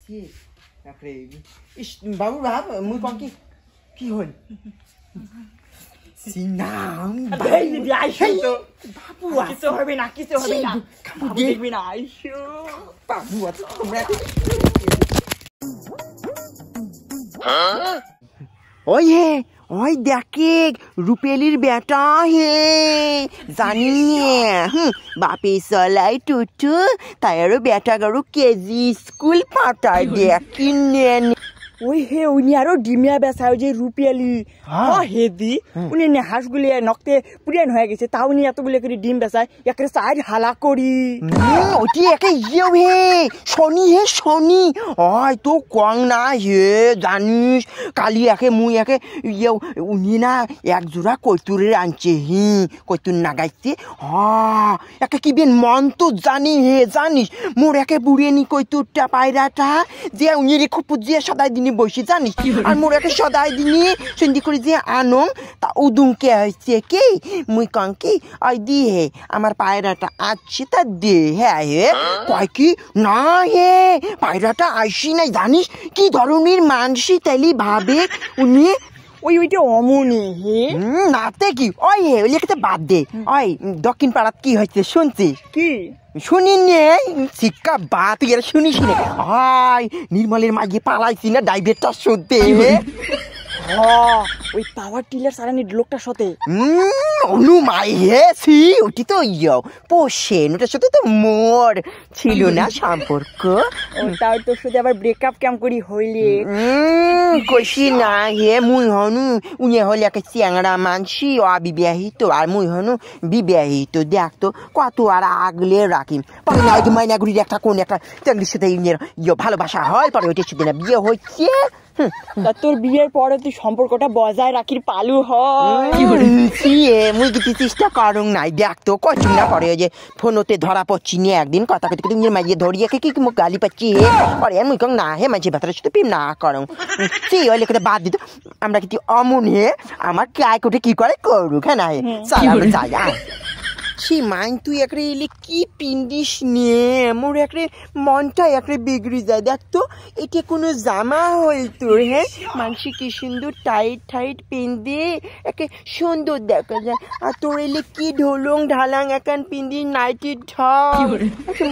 গেছি তারপরে ইস বাবু ভাব মুই কম কি হল সিনাম ভাই দিদি আইছো তো বাবু কিছু হবে না বাবু দেখবি না আইছো বাবু আছো তোমরা ওই দেখে রুপেলির বেটা হে জানি বাপে চলাই টুটু তাইরও বেটা গারু কেজি স্কুল পাঠায় দেখি নেন ওই হে উনি আরো ডিমিয়া বেসায় যে রুপেলি হেদি উনি হাঁসগুলি নকতে পুরিয়ান হয়ে গেছে তাও উনি এতগুলো করে ডিম বেসায় একে সাইড হালা করি ওটি একে ইয়েও হে শনি ওই তো কং না হে জানিস কালি একে মুই একে ইয়েও উনি না এক জোড়া কৈতুরের আনছে কৈতুর নাগাইছে একে কি বেন মন তো জানিস মোর একে বুড়িয়ে নি কৈতুরটা পায়রাটা যে উনি রেখো পুজিয়ে সদাই দিন বসে জানিস আর মোর একে সদাই দিনে সন্ধি করে যে আনং তা উদুমকে হয়েছে কি মুই কং কি ওই দি হে আমার পায়রাটা আসছে তা দে হ্যাঁ হে কয় কি না হে পায়রাটা আসি নাই জানিস কি ধরনের মানসি তাইলি ভাবে উনি ওইটা অমনি হে নাতে কি ওই হে ওই লেখাতে বাদ দে ওই দক্ষিণ পাড়াত কি হয়েছে শুনছিস কি শুনি নে শিক্ষা বা তুই এরা শুনিস নে হাই নির্মলের মাঝে পালাইছি না ডাইভেটটা শুনতে ওই পাওয়ার টিলার সারানি লোকটার সাথে অনুমাই হেছি ওটি তো পোষেন ওটার সাথে তো মোর ছিল না সম্পর্ক ওটাও তোর সাথে আবার ব্রেকআপ কেম করি হইলে কইছি না হে মুই হনু উনি হলে একটা চ্যাংড়া মানসি অবিবাহিত আর মুই হনু বিবাহিত দেখতো কত আর আগলে রাখি পরে না ওই মাইনাগুড়ির একটা কোন একটা চ্যাংড়ির সাথে ভালোবাসা হয় পরে ওইটার সাথে না বিয়ে হচ্ছে তোর বিয়ের পরে তুই সম্পর্কটা বজায় রাখির পালু মুই কিছু চেষ্টা করুন নাই দেখতো কচুন না পরে যে ফোনতে ধরা পড়ছি নিয়ে একদিন কথা কথা কিন্তু মাইয়ে ধরিয়ে কি মুখ গালি পাচ্ছি হে পরে মুই কং না হে মাঝে ভাতার সাথে প্রেম না করুন সেই ওই লেখাতে বাদ দিত আমরা কিন্তু অমন হে আমার কায় কোটে কি করে করুক হ্যাঁ না হে যাই মাইন তুই একরে এলে কি পিন্দিস নে মোর একরে মনটা একরে বিগড়ি যায় দেখ তো এটা কোনো জামা হল তোর হ্যাঁ মানসি কি সুন্দর টাইট পিন্দে একে সুন্দর দেখা যায় আর তোর এলে কি ঢোলং ঢালাং একান পিন্দি নাইটির ঢল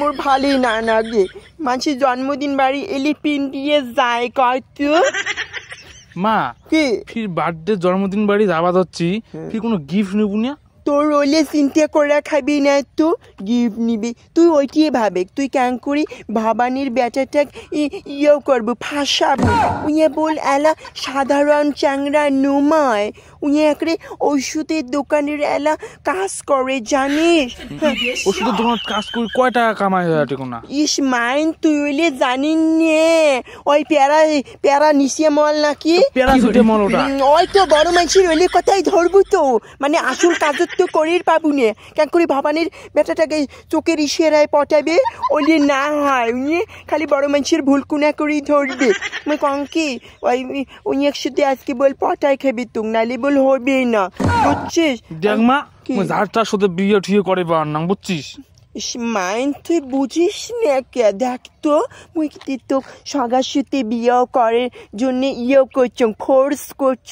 মোর ভালোই না লাগে মানসি জন্মদিন বাড়ি এলে পিন্দিয়ে যায় কয় তো মা কি ফির বার্থডে জন্মদিন বাড়ি যাওয়া যাচ্ছি ফির কোনো গিফট নেব না তোর রোলে চিন্তা করে খাবি না তো গিফট নিবি তুই ওইটিয়ে ভাবে তুই ক্যাং করি ভবানীর ব্যাটাটা ইয়েও করবো ফাঁসাবো উইয়ে বল এলা সাধারণ চ্যাংরা নুমায় উনি একরে ওষুধের দোকানের এলা কাজ করে জানিস ওষুধের দোকান কাজ করে কয় টাকা কামাই হয় না ইস মাইন তুই ওইলে জানিস নে ওই প্যারা নিশিয়া মল নাকি প্যারাসিটামল ওটা ওই তো বড় মানুষের ওইলে কথাই ধরবো তো মানে আসল কাজ তো করির পাবু নে কেন করি ভবানীর বেটাটাকে চোখের ইশারায় পটাবে ওইলে না হয় উনি খালি বড় মানুষের ভুল কুনা করেই ধরবে মই কং কি ওই উনি একসাথে আজকে বল পটায় খাবি তুই নালে বল হবে না বুঝছিস দেখ মা যারটার সাথে বিয়ে ঠিয়ে করে বা না বুঝছিস মাইন তুই বুঝিস না কে দেখ তো মুই কি তো সগার সাথে বিয়ে করার জন্য করছ ফোর্স করছ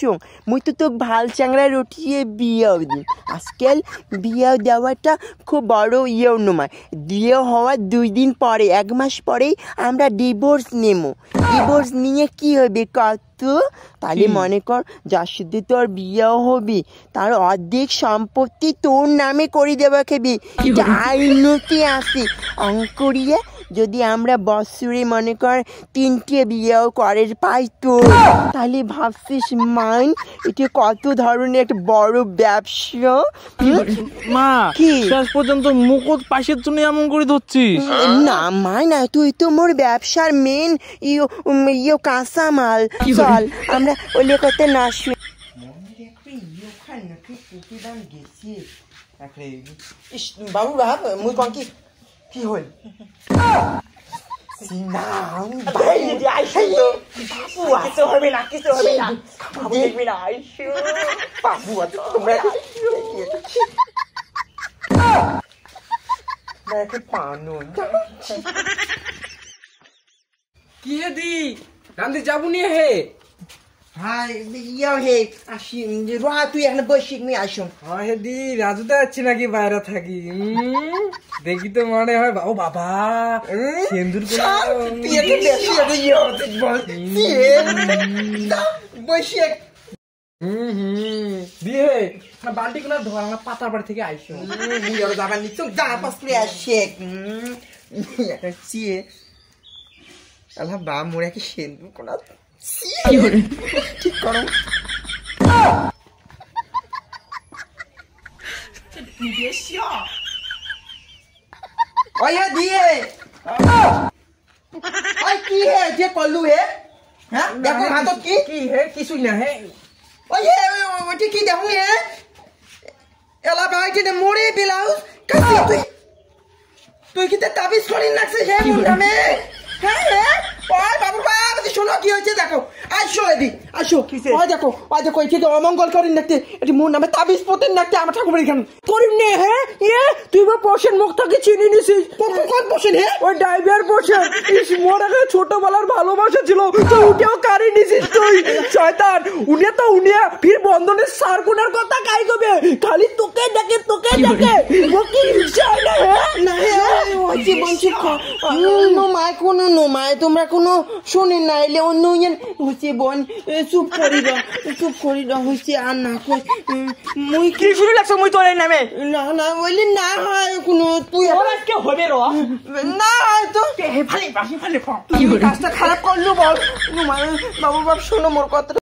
মুই তো তোকে ভাল চাংড়া রটিয়ে বিয়ে দিন আজকাল বিয়ে দেওয়াটা খুব বড় নয় বিয়ে হওয়ার 2 দিন পরে 1 মাস পরেই আমরা ডিভোর্স নেবো ডিভোর্স নিয়ে কি হবে কত তাহলে মনে কর যার সাথে তোর বিয়েও হবে তার অর্ধেক সম্পত্তি তোর নামে করে দেওয়া খেবি আইনতি আসি অঙ্করিয়ে যদি আমরা বছরে মনে কর 3টে বিয়েও করে পাই তো তাহলে ভাবছিস মাইন এটা কত ধরনের একটা বড় ব্যবসা মা শেষ পর্যন্ত মুকুট পাশের জন্য এমন করে ধরছিস না মাই না তুই তো মোর ব্যবসার মেন কাঁচা মাল চল আমরা ওই লেখাতে না শুই বাবু ভাব মুই কম কি হল কিছু হবে না বাবু দেখবি না বাবু তোমরা পানো কি হে দি রান্দি যাবো নিয়ে হে হাই ইয়া হে আসি রোহা তুই এখানে বসে নিয়ে আসুন হ্যাঁ হে দি রাজু তো যাচ্ছি নাকি বাইরে থাকি দেখি তো মনে হয় ও বাবা সিন্দুর তুই একটু বেশি এটা ইয়ে হতে বল বসে দিয়ে না বালতি কোনা ধোয়া না পাতার বাড়ি থেকে আইসো ইয়ে যাবার নিচ্ছ যা পাস করে আসে এটা চিয়ে আল্লাহ বা মোরে কি সিন্দুর কোনা ঠিক করো দিয়ে কি হে যে কলু হে হ্যাঁ দেখো হাতত কি কি হে কিছুই না হে ওটি কি দেখো হে এলা বাইটে মোরে ব্লাউজ কাছে তুই কি তাবিজ করি নাকছে হে মোর নামে হ্যাঁ হ্যাঁ ওই বাবু বাবা শোনো কি হয়েছে দেখো আসো এদি আসো ওই দেখো এটি তো অমঙ্গল করিন নাকতে এটি মোর নামে তাবিজ পতেন নাকতে আমার ঠাকুর এখানে করিম নে হ্যাঁ তুই বা পোষণ মুখ থেকে চিনি নিছিস কোন পোষণ হে ওই ড্রাইভার পোষণ ইস মোর আগে ছোটবেলার ভালোবাসা ছিল তো উঠেও কারি নিছিস তুই শয়তান উনিয়া ফির বন্ধনের সারকুনার কথা কাই কবে খালি তোকে দেখে ও কি চাই না না ওই জীবন শিখ নো মাই তোমরা কোনো শোনেন না এলে অন্য হচ্ছে বোন চুপ করি দাও হচ্ছে আর না কই মুই কি শুরু লাগছে মুই তোর নামে না বলি না হয় কোনো তুই আজকে হবে র না তো ভালো তুই কাজটা খারাপ করলু বল বাবু বাপ শোনো মোর কথা